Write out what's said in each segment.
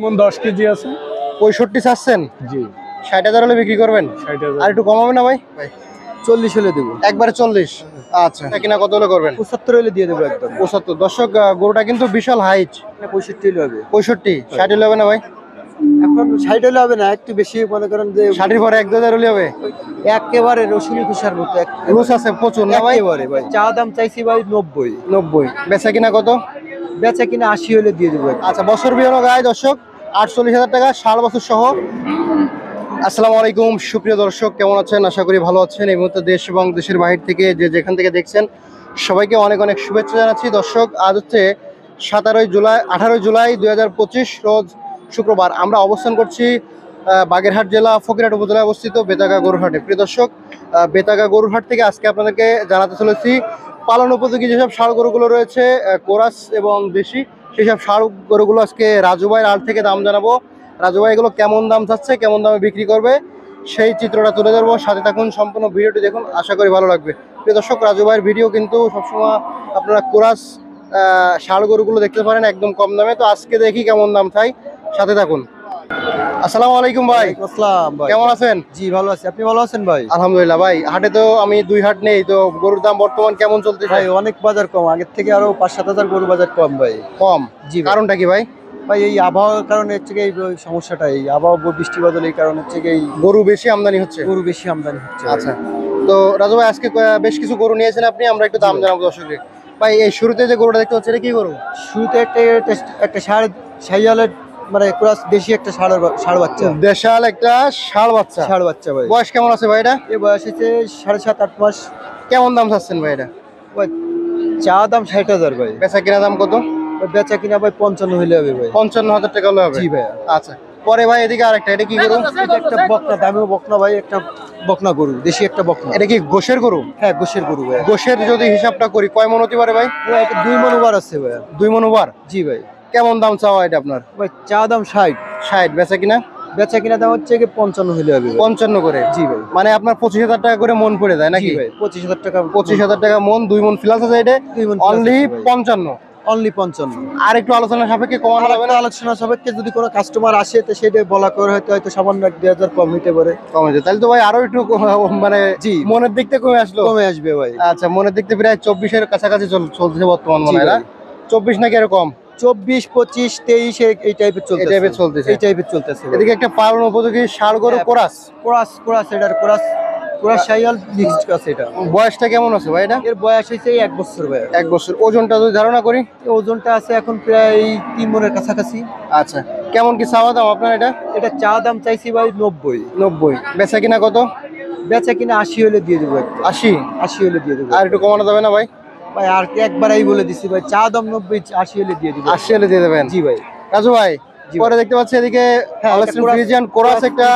মন 10 কেজি আছে। 65 চাচ্ছেন? জি 60,000 হলে বিক্রি করবেন? 60,000 আর একটু কমাবে না ভাই? 40 হলে দেবো। একবারে 40। আচ্ছা কিনা কত হলে করবেন? 75 হলে দিয়ে দেবো একদম। 75। দর্শক গরুটা কিন্তু বিশাল হাইট। 65 হলে হবে। 65 60 হলে হবে না ভাই? এখন 60 হলে হবে না, একটু বেশি মনে করেন যে 60 এর পরে 1-2 হলে হবে। একেবারে রসুনি খুশার মতো লুজ আছে প্রচুর না ভাই? একেবারে ভাই। চা দাম চাইছি ভাই 90। 90। বেচা কিনা কত? বেচা কিনা 80 হলে দিয়ে দেবো। আচ্ছা বছর বিয়ানো গায় দর্শক 48,000 টাকা 60 বছর সহ। আসসালামু আলাইকুম সুপ্রিয় দর্শক, কেমন আছেন? আশা করি ভালো আছেন। এই মুহূর্তে দেশ এবং দেশের বাইরে থেকে যে যেখান থেকে দেখছেন সবাইকে অনেক অনেক শুভেচ্ছা জানাচ্ছি। দর্শক আজ হচ্ছে 18 জুলাই 2025 রোজ শুক্রবার। আমরা অবস্থান করছি বাগেরহাট জেলা ফকিরহাট উপজেলায় অবস্থিত বেতাগা গরুরহাটে। প্রিয় দর্শক, বেতাগা গরুরহাট থেকে আজকে আপনাদেরকে জানাতে চলেছি পালন উপযোগী যেসব ষাঁড় গরুগুলো রয়েছে কোরাস এবং দেশি, সেই সব ষাঁড় গরুগুলো আজকে রাজু ভাইয়ের হাট থেকে দাম জানাবো। রাজু ভাই এগুলো কেমন দাম চাচ্ছে, কেমন দামে বিক্রি করবে সেই চিত্রটা তুলে ধরবো। সাথে থাকুন, সম্পূর্ণ ভিডিওটি দেখুন, আশা করি ভালো লাগবে। প্রিয় দর্শক, রাজু ভাইয়ের ভিডিও কিন্তু সবসময় আপনারা কোরাস ষাঁড় গরুগুলো দেখতে পারেন একদম কম দামে। তো আজকে দেখি কেমন দাম চাই, সাথে থাকুন। আসসালামু আলাইকুম ভাই। আসসালাম ভাই, কেমন আছেন? জি ভালো আছি, আপনি ভালো আছেন ভাই? আলহামদুলিল্লাহ ভাই। হাটে তো আমি 2 হাট নেই, তো গরুর দাম বর্তমান কেমন চলতেছে? ভাই অনেক বাজার কম, আগের থেকে আরো 5-7 হাজার গরু বাজার কম ভাই। কম? জি ভাই। কারণটা কি ভাই? ভাই এই আবহাওয়ার কারণে হচ্ছে কি এই সমস্যাটা, এই আবহাওয়া বৃষ্টি বাদল, এই কারণে হচ্ছে কি এই গরু বেশি আমদানি হচ্ছে। গরু বেশি আমদানি হচ্ছে। আচ্ছা, তো রাজু ভাই আজকে বেশ কিছু গরু নিয়েছেন আপনি, আমরা একটু দাম জানাবো দর্শকদের। ভাই এই শুরুতে যে গরুটা দেখতে পাচ্ছেন এটা কি গরু? শুরুতে একটা শাহিওয়ালের মানে ক্রস দেশি একটা ষাঁড় বাচ্চা। দেশাল একটা ষাঁড় বাচ্চা। ষাঁড় বাচ্চা ভাই। বয়স কেমন আছে ভাই এটা? এর বয়স হচ্ছে 7.5-8 মাস। কেমন দাম চাচ্ছেন ভাই এটা? ভাই চা দাম 60,000 ভাই। বেচা কিনা দাম কত? বেচা কিনা ভাই 55 হলে হবে ভাই। 55,000 টাকা হলে হবে? জি ভাই। আচ্ছা, পরে ভাই এদিকে আরেকটা, এটা কি গরু? এটা একটা বকনা, দামিও বকনা ভাই, একটা বকনা গরু, দেশি একটা বকনা। এটা কি গোশের গরু? হ্যাঁ গোশের গরু ভাই। গোশের যদি হিসাবটা করি কয় মন হতে পারে ভাই? ভাই এটা 2 মণ ওভার আছে ভাই। 2 মন ওভার? জি ভাই। কেমন দাম চাওয়া এটা আপনার? ভাই চা দাম 60। 60। বেচা কিনা? বেচা কিনা দাম হচ্ছে কি 55 হলে হবে ভাই। 55 করে? জি ভাই। মানে আপনার 25,000 টাকা করে মন পড়ে যায় নাকি? জি ভাই 25,000 টাকা। 25,000 টাকা মন, 2 মন প্লাস আছে এটা? 2 মণ অনলি 55? অনলি 55। আর একটু আলোচনা সাপেক্ষে কমানো যাবে না? আলোচনা সাপেক্ষে যদি কোনো কাস্টমার আসে তো সেটা বলা করে হয়তো সামান্য 2,000 কম হইতে পারে। কমে যায় তাহলে তো ভাই আরো একটু মানে জি মনের দিক থেকে কমে আসলো। কমে আসবে ভাই। আচ্ছা, মনের দিক থেকে প্রায় 24-এর কাছাকাছি চলছে বর্তমান মনে জি হয় না? ভাই। 24 নাকি এরকম? 24, 25, 23 এই টাইপের চলতেছে। এই টাইপের চলতেছে। এই টাইপের চলতেছে। এদিকে একটা পালন উপযোগী ষাঁড় গরু হ্যাঁ। কোরাস। কোরাস শাহিওয়াল মিক্সড আছে এটা। বয়সটা কেমন আছে ভাই এটা? এর বয়স হইছে 1 বছর ভাই। 1 বছর। ওজনটা যদি ধারণা করি? এর ওজনটা আছে এখন প্রায় 3 মণের কাছাকাছি। আচ্ছা, কেমন কি চাওয়া দাম আপনার এটা? এটা চা দাম চাইছি ভাই 90। 90। বেচা কিনা কত? বেচা কিনা 80 হলে দিয়ে দেবো একদম। 80? 80 হলে দিয়ে দেবো। আর একটু কমানো যাবে না ভাই? ভাই আর একবারই বলে দিছি ভাই, চা দাম 90, 80 হলে দিয়ে দেবো। 80 হলে দিয়ে দেবেন? জি ভাই। রাজু ভাই জি পরে দেখতে পাচ্ছি এদিকে হ্যাঁ, হলস্টিন ফ্রিজিয়ান কোরাস একটা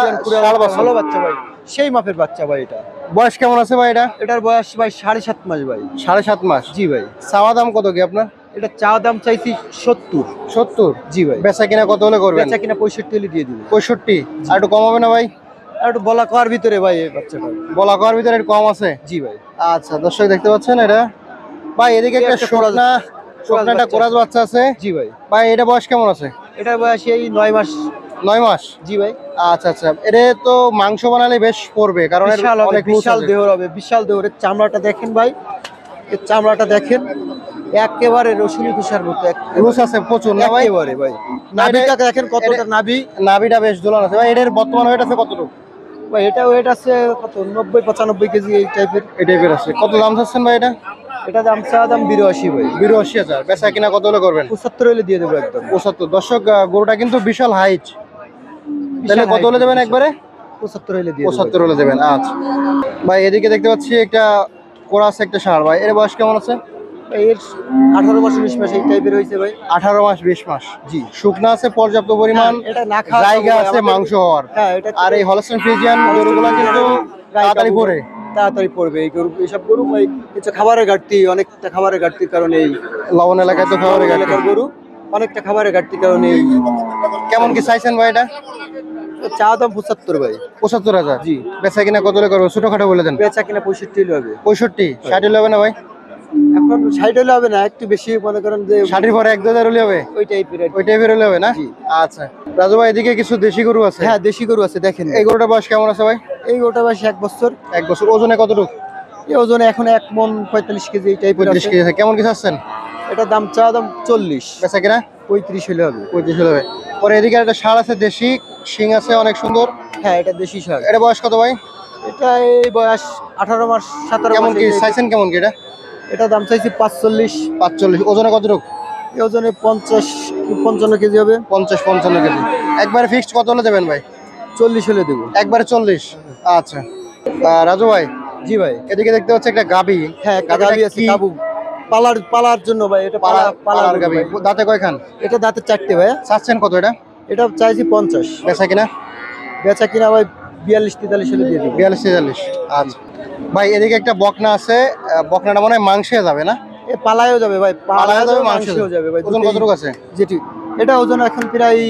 ষাঁড় বাচ্চা। ভালো বাচ্চা ভাই, সেই মাপের বাচ্চা ভাই। এটা বয়স কেমন আছে ভাই এটা? এটার বয়স ভাই 7.5 মাস ভাই। 7.5 মাস? জি ভাই। চাওয়া দাম কত কি আপনার? এটা চা দাম চাইছি 70। 70? জি ভাই। বেচা কিনা কত হলে করবেন? বেচা কিনা 65 হলে দিয়ে দিব। 65? আর একটু কম হবে না ভাই? আর একটু বলা কর ভিতরে ভাই এই বাচ্চাটা। বলা করার ভিতরে একটু কম আছে? জি ভাই। আচ্ছা, দর্শক দেখতে পাচ্ছেন এটা ভাই, এদিকে একটা শুকনাটা কোরাস বাচ্চা আছে। জি ভাই। ভাই এটা বয়স কেমন আছে? এটার বয়স এই 9 মাস। 9 মাস? জি ভাই। আচ্ছা আচ্ছা, এটা তো মাংস বানালে বেশ পড়বে, কারণ এর অনেক বিশাল দেহ হবে, বিশাল দেহের চামড়াটা দেখেন ভাই, এর চামড়াটা দেখেন একেবারে রসুনি খুশার মতো। লুজ আছে প্রচুর না ভাই? একেবারে ভাই। নাভিটা দেখেন কতটা নাভি। নাভিটা বেশ ঝুলানো আছে ভাই। এটার বর্তমান ওয়েট আছে কতটুকু ভাই? এটা ওয়েট আছে কত 90-95 কেজি এই টাইপের। এই টাইপের আছে? কত দাম চাচ্ছেন ভাই এটা? এটা দাম চা দাম 82 ভাই। 82,000। বেচা কিনা কত হলে করবেন? 75 হলে দিয়ে দেবো একদম। 75। দর্শক গরুটা কিন্তু বিশাল হাইট, তাহলে কত হলে দেবেন একবারে? 75 হলে দিয়ে দেবো। 75 হলে দেবেন। আচ্ছা ভাই, এদিকে দেখতে পাচ্ছি একটা কোরাস একটা ষাঁড় ভাই, এর বয়স কেমন আছে? এর 18 মাস 20 মাস এই টাইপের হয়েছে ভাই। 18 মাস 20 মাস? জি। শুকনা আছে পর্যাপ্ত পরিমাণ, এটা না খাওয়া জায়গা আছে মাংস হওয়ার। হ্যাঁ এটা। আর এই হলস্টিন ফ্রিজিয়ান গরুগুলো কিন্তু তাড়াতাড়ি পড়ে। তাড়াতাড়ি পড়বে এই গরু, এইসব গরু ভাই কিছু খাবারের ঘাটতি, অনেকটা খাবারের ঘাটতির কারণে এই লবণ এলাকায় তো খাবারের ঘাটতি। এলাকার গরু অনেকটা খাবারের ঘাটতির কারণে এই। কেমন কি চাইছেন ভাই এটা? চা দাম 75 ভাই। 75,000? জি। বেচা কিনা কত হলে করবেন? ছোটখাটো বলে দেন। বেচা কিনা 65 হলে হবে। 65? 60 হলে হবে না ভাই? এখন 60 হলে হবে না, একটু বেশি মনে করেন যে 60-এর পরে 1-2 হলে হবে, ওই টাইপের। ওই টাইপের হলে হবে না? জি। আচ্ছা রাজু ভাই, এদিকে কিছু দেশি গরু আছে। হ্যাঁ দেশি গরু আছে দেখেন। এই গরুটার বয়স কেমন আছে ভাই? এই গরুটা বয়স 1 বছর। 1 বছর। ওজনে কতটুকু? এই ওজনে এখন 1 মণ 45 কেজি এই টাইপের 35 আছে। কেজি আছে। কেমন কিছু আছেন? এটা দাম চা দাম 40, বেচা কিনা 35 হলে হবে। 35 হলে হবে। পরে এদিকে একটা ষাঁড় আছে দেশি, শিং আছে অনেক সুন্দর। হ্যাঁ এটা দেশি ষাঁড়। এটা বয়স কত ভাই? এটা এই বয়স 18 মাস 17 কেমন মাস কি এই type-এর। চাইছেন কেমন কি এটা? এটা দাম চাইছি 45। 45। ওজনে কতটুকু? এই ওজনে 50-55 কেজি হবে। 50-55 কেজি। একবারে ফিক্সড কত হলে দেবেন ভাই? 40 হলে দেবো। একবারে 40। আচ্ছা রাজু ভাই, জি ভাই। এদিকে দেখতে হচ্ছে একটা গাবি। হ্যাঁ একটা গাভীটা গাভী আছে কি? কাবু। পালার জন্য ভাই, এটা পালার পালার গাবি। গাভী। দাঁতে কয়খান? এটা দাঁতে 4টে ভাই। চাচ্ছেন কত এটা? এটা চাইছি 50। বেচা কিনা বেচা কিনা ভাই 42-43 হলে দিয়ে দিব। 42-43। আচ্ছা ভাই, এদিকে একটা বকনা আছে। বকনাটা মনে হয় মাংসে যাবে না? এ পালায়ও যাবে ভাই, পালায়ও যাবে, মাংসেও যাবে ভাই। ওজন দুটোই। কতটুকু আছে? যেটি এটা ওজন এখন প্রায়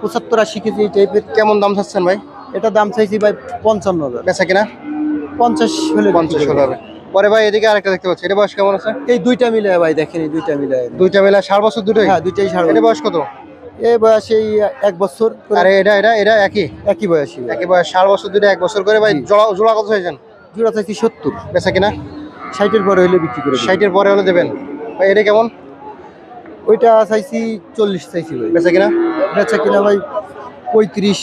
75-80 কেজি এই টাইপের। কেমন দাম চাচ্ছেন ভাই? এটা দাম চাইছি ভাই 55,000। বেচা কিনা 50 হলে 50 হলে হবে। পরে ভাই এদিকে আরেকটা দেখতে পাচ্ছি, এটা বয়স কেমন আছে? এই দুইটা মিলে ভাই দেখেন, এই দুইটা মিলে। দুইটা মিলে 60 বছর দুটোই? হ্যাঁ দুইটাই ষাঁড়। এটা বয়স কত? এই বয়স এই 1 বছর করে। আরে এটা একই একই বয়সী। একই বয়স, 60 বছর দুটো 1 বছর করে ভাই। জি। জোড়া কত চাইছেন? জোড়া চাইছি 70। বেচা কিনা 60-এর পরে হলে বিক্রি করে দেব। 60-এর পরে হলে দেবেন ভাই। এটা কেমন? ওইটা চাইছি 40 চাইছি ভাই। বেচা কিনা বেচা কিনা ভাই 35।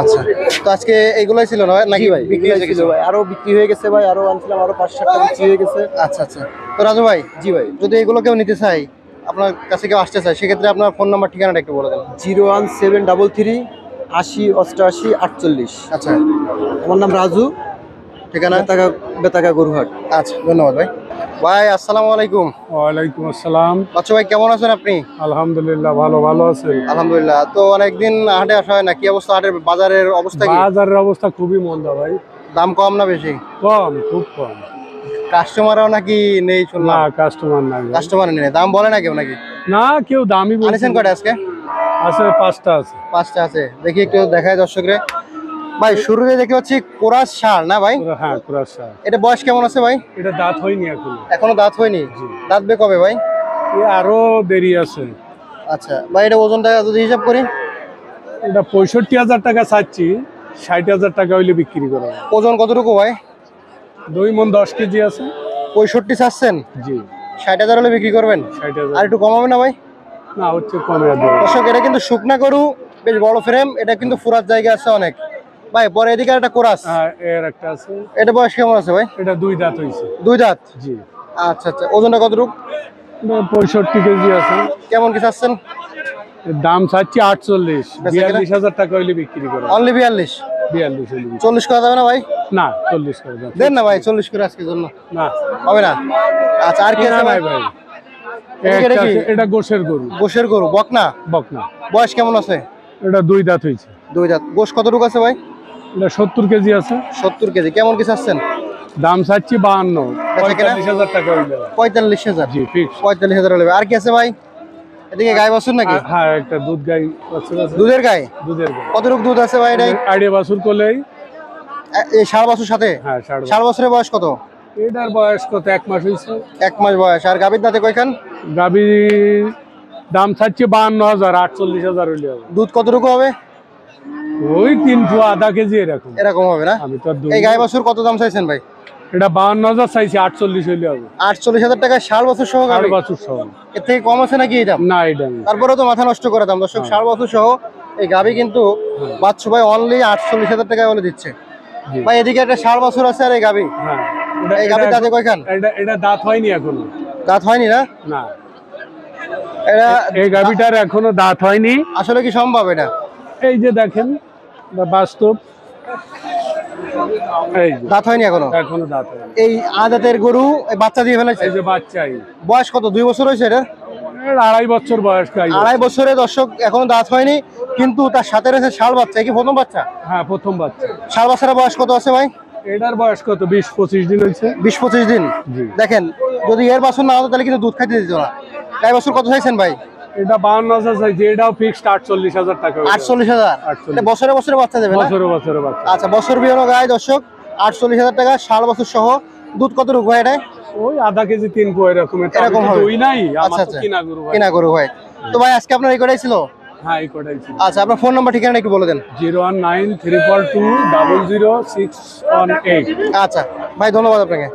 আচ্ছা, তো আজকে এইগুলাই ছিল না নাকি জি ভাই বিক্রি হয়ে ছিল গেছে? ভাই, আরো বিক্রি হয়ে গেছে ভাই, আরো আনছিলাম, আরো 5-7টা বিক্রি হয়ে গেছে। আচ্ছা আচ্ছা। তো রাজু ভাই, জি ভাই। যদি এগুলো কেউ নিতে চাই, আপনার কাছে কেউ আসতে চায়, সেক্ষেত্রে আপনার ফোন নাম্বার ঠিকানাটা একটু বলে দেন। 01733 80 88 48। আচ্ছা, আমার নাম রাজু, ঠিকানা? বেতাকা গরুহাট। আচ্ছা, ধন্যবাদ ভাই। ভাই আসসালামু আলাইকুম। ওয়ালাইকুম আসসালাম। বাচ্চু ভাই কেমন আছেন আপনি? আলহামদুলিল্লাহ ভালো আছেন? আলহামদুলিল্লাহ। তো অনেকদিন হাটে আসা হয় না, কি অবস্থা হাটের বাজারের অবস্থা কি? বাজারের অবস্থা খুবই মন্দা ভাই। দাম কম না বেশি? কম, খুব কম। কাস্টমারও নাকি নেই না শুনলাম? কাস্টমার নাই ভাই। কাস্টমার নেই, দাম বলে না কেউ নাকি? না কেউ দামই বলছে আনিছেন না। কয়টা আজকে? আছে 5টা আছে। 5টা আছে। দেখি একটু দেখায় দর্শকরে। ভাই শুরুতে দেখতে পাচ্ছি কোরাস ষাঁড় না ভাই? হ্যাঁ কুরাশা। এটা বয়স কেমন আছে ভাই? এটা দাঁত হয়নি এখন। এখনো দাঁত হয়নি? জি। দাঁতবে কবে ভাই? এ আরো দেরি আছে। আচ্ছা ভাই, এটা ওজনটা যদি হিসাব করি? এটা 65,000 টাকা চাচ্ছি, 60,000 টাকা হইলে বিক্রি করা হবে। ওজন কতটুকু ভাই? 2 মণ 10 কেজি আছে। 65 চাচ্ছেন? জি 60,000 হলে বিক্রি করবেন? 60,000। আর একটু কম হবে না ভাই? না হচ্ছে কমে দেবে। দর্শক, এটা কিন্তু শুকনা গরু, বেশ বড় ফ্রেম, এটা কিন্তু ফুরাত জায়গা আছে অনেক ভাই। পরে এদিকে একটা কোরাস, হ্যাঁ এর একটা আছে। এটা বয়স কেমন আছে ভাই? এটা 2 দাঁত হইছে। 2 দাঁত? জি। আচ্ছা আচ্ছা। ওজনটা কতটুকু? এটা 65 কেজি আছে। কেমন কি চাচ্ছেন? এর দাম চাচ্ছি 48। বেচা কেনা? 42,000 টাকা হইলে বিক্রি করা হবে। অনলি 42? 42 হইলে বিক্রি। 40 করা যাবে না ভাই? না 40 করে দাও। দেন না ভাই, 40 করে আজকের জন্য না হবে না? আচ্ছা, আর কি কেনা আছে নাই ভাই? ভাই। এদিকে একটা দেখি। আছে, এটা গোশের গরু, গোশের গরু, বকনা। বকনা। বয়স কেমন আছে? এটা 2 দাঁত হইছে। 2 দাঁত। গোশ কতটুকু আছে ভাই? এটা 70 কেজি আছে। 70 কেজি। কেমন কি চাচ্ছেন? দাম চাচ্ছি 52। বেচা কেনা? 45,000 টাকা হইলে হবে। 45,000? জি ফিক্স। 45,000 হলে। আর কি আছে ভাই? এদিকে গাই বাছুর নাকি? হ্যাঁ একটা দুধ গাই বাছুর আছে। দুধের গাই? দুধের গাই। কতটুকু দুধ আছে ভাই এটাই? আইডিয়া বাছুর করলেই। এই 60 বছর সাথে? হ্যাঁ 60। 60 বছরের বয়স কত? এটার বয়স কত? 1 মাস হইছে। 1 মাস বয়স। আর গাভীর দাঁতে কয়খান? গাবি দাম চাচ্ছি 52,000, 48,000 হইলে হবে। দুধ কতটুকু হবে? ওই 3 পোয়া আধা কেজি এরকম। এরকম হবে না? আমি তো আর দুধ- এই গাই বাছুর কত দাম চাইছেন ভাই? এটা 52,000 চাইছি, 48 হইলে হবে। 48,000 টাকা 60 বছর সহ আর গাভী? বাছুর সহ। এর থেকে কম আছে নাকি এই দাম? না এটা না। তারপরেও তো মাথা নষ্ট করে দাম দর্শক। 60 বছর সহ এই গাভী কিন্তু বাচ্চু ভাই অনলি 48,000 টাকা বলে দিচ্ছে জি। ভাই। এদিকে একটা 60 বছর আছে আর এই গাভী। হ্যাঁ এই গাভীর দাঁতে কয়খান? এটা দাঁত হয়নি এখনো। দাঁত হয়নি না? না এটা এই গাবিটার এখনো দাঁত হয়নি। আসলে কি সম্ভব এটা? এই যে দেখেন এটা বাস্তব। এই যে, দাঁত হয়নি এখনো? এখনো দাঁত হয়নি। এই আদাতের গরু এই বাচ্চা দিয়ে ফেলেছে? এই যে বাচ্চাই, বয়স কত? 2 বছর হয়েছে এটা? এর 2.5 বছর বয়স গাই। 2.5 বছরে দর্শক এখনো দাঁত হয়নি, কিন্তু তার সাথে রয়েছে ষাঁড় বাচ্চা। কি প্রথম বাচ্চা? হ্যাঁ প্রথম বাচ্চা। ষাঁড় বাচ্চার বয়স কত আছে ভাই? এটার বয়স কত? 20-25 দিন হয়েছে। 20-25 দিন। জি। দেখেন, যদি এর বাছুর না হতো তাহলে কিন্তু দুধ খাইতে দিত না। গাই বাছুর কত চাইছেন ভাই? এটা 52,000 চাইছে, এটাও ফিক্সড 48,000 টাকা হইলো। 48,000? 48,000 এটা বছরে বছরে বাচ্চা দেবে না? বছরে বছরে বাচ্চা। আচ্ছা, বছর বিহীন গাই দর্শক 48,000 টাকা 60 বছর সহ। দুধ কতটুকু ভাই এটা? ওই আধা কেজি 3 পোয়া এরকম এরকম হবে। ওই নাই আমার আচ্ছা, তো আচ্ছা। কিনা গরু ভাই। কিনা গরু ভাই। তো ভাই আজকে আপনার এই কটাই ছিল? হ্যাঁ এই কটাই ছিল। আচ্ছা, আপনার ফোন নাম্বার ঠিকানা একটু বলে দেন। 01934200618। আচ্ছা ভাই, ধন্যবাদ আপনাকে।